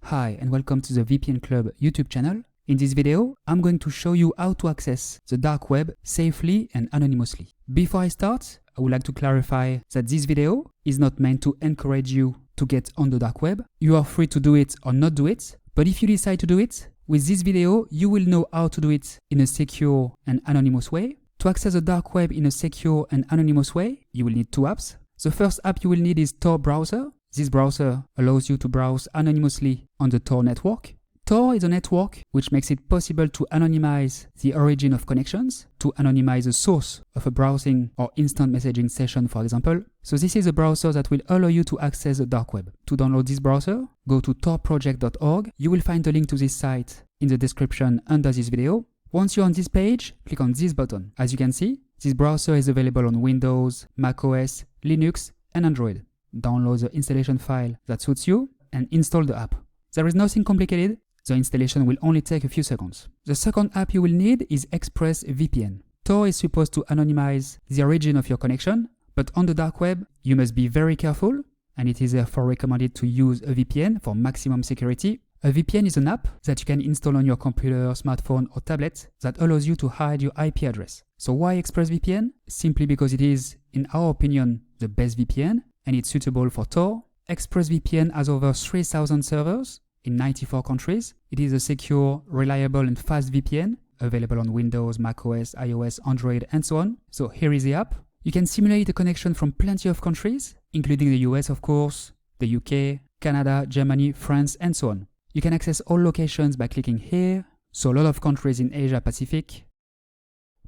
Hi and welcome to the VPN Club YouTube channel. In this video, I'm going to show you how to access the dark web safely and anonymously. Before I start, I would like to clarify that this video is not meant to encourage you to get on the dark web. You are free to do it or not do it, but if you decide to do it, with this video, you will know how to do it in a secure and anonymous way. To access the dark web in a secure and anonymous way, you will need two apps. The first app you will need is Tor Browser. This browser allows you to browse anonymously on the Tor network. Tor is a network which makes it possible to anonymize the origin of connections, to anonymize the source of a browsing or instant messaging session, for example. So this is a browser that will allow you to access the dark web. To download this browser, go to torproject.org. You will find the link to this site in the description under this video. Once you're on this page, click on this button. As you can see, this browser is available on Windows, macOS, Linux, and Android. Download the installation file that suits you and install the app. There is nothing complicated. The installation will only take a few seconds. The second app you will need is ExpressVPN. Tor is supposed to anonymize the origin of your connection, but on the dark web, you must be very careful, and it is therefore recommended to use a VPN for maximum security. A VPN is an app that you can install on your computer, smartphone, or tablet that allows you to hide your IP address. So why ExpressVPN? Simply because it is, in our opinion, the best VPN, and it's suitable for Tor. ExpressVPN has over 3,000 servers in 94 countries. It is a secure, reliable, and fast VPN available on Windows, macOS, iOS, Android, and so on. So here is the app. You can simulate a connection from plenty of countries, including the US, of course, the UK, Canada, Germany, France, and so on. You can access all locations by clicking here. So a lot of countries in Asia Pacific,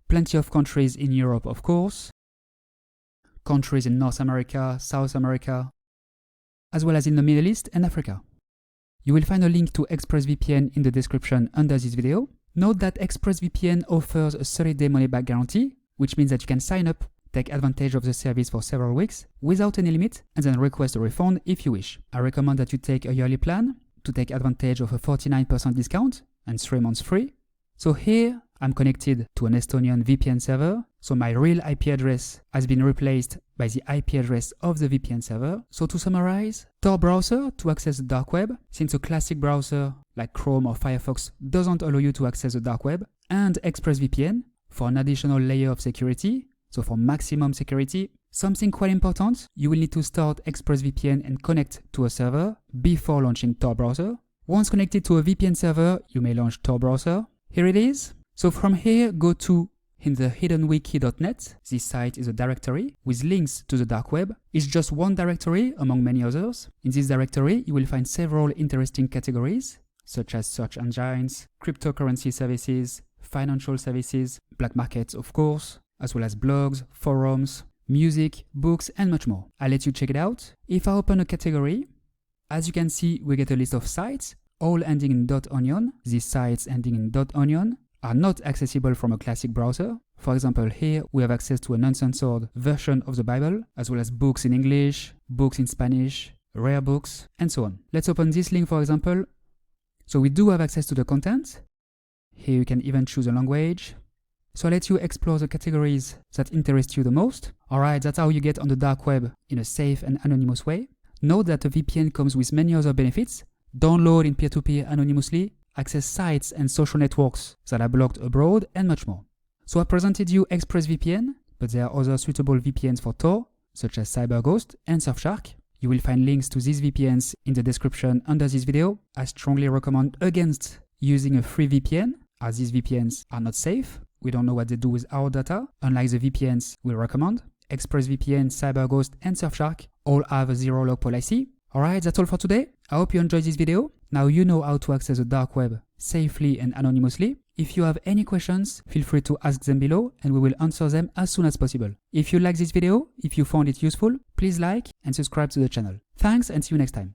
plenty of countries in Europe, of course, countries in North America, South America, as well as in the Middle East and Africa. You will find a link to ExpressVPN in the description under this video. Note that ExpressVPN offers a 30-day money-back guarantee, which means that you can sign up, take advantage of the service for several weeks without any limit, and then request a refund if you wish. I recommend that you take a yearly plan to take advantage of a 49% discount and 3 months free. So here, I'm connected to an Estonian VPN server, so my real IP address has been replaced by the IP address of the VPN server. So to summarize, Tor Browser to access the dark web, since a classic browser like Chrome or Firefox doesn't allow you to access the dark web, and ExpressVPN for an additional layer of security, so for maximum security. Something quite important, you will need to start ExpressVPN and connect to a server before launching Tor Browser. Once connected to a VPN server, you may launch Tor Browser. Here it is. So from here, go to in the hiddenwiki.net. This site is a directory with links to the dark web. It's just one directory among many others. In this directory, you will find several interesting categories, such as search engines, cryptocurrency services, financial services, black markets, of course, as well as blogs, forums, music, books, and much more. I'll let you check it out. If I open a category, as you can see, we get a list of sites, all ending in .onion. These sites ending in .onion are not accessible from a classic browser. For example, here we have access to an uncensored version of the Bible, as well as books in English, books in Spanish, rare books, and so on. Let's open this link, for example. So we do have access to the content. Here you can even choose a language. So I'll let you explore the categories that interest you the most. Alright, that's how you get on the dark web in a safe and anonymous way. Note that a VPN comes with many other benefits. Download in peer-to-peer anonymously, access sites and social networks that are blocked abroad, and much more. So I presented you ExpressVPN, but there are other suitable VPNs for Tor, such as CyberGhost and Surfshark. You will find links to these VPNs in the description under this video. I strongly recommend against using a free VPN, as these VPNs are not safe. We don't know what they do with our data, unlike the VPNs we recommend. ExpressVPN, CyberGhost, and Surfshark all have a zero log policy. Alright, that's all for today. I hope you enjoyed this video. Now you know how to access the dark web safely and anonymously. If you have any questions, feel free to ask them below and we will answer them as soon as possible. If you like this video, if you found it useful, please like and subscribe to the channel. Thanks and see you next time.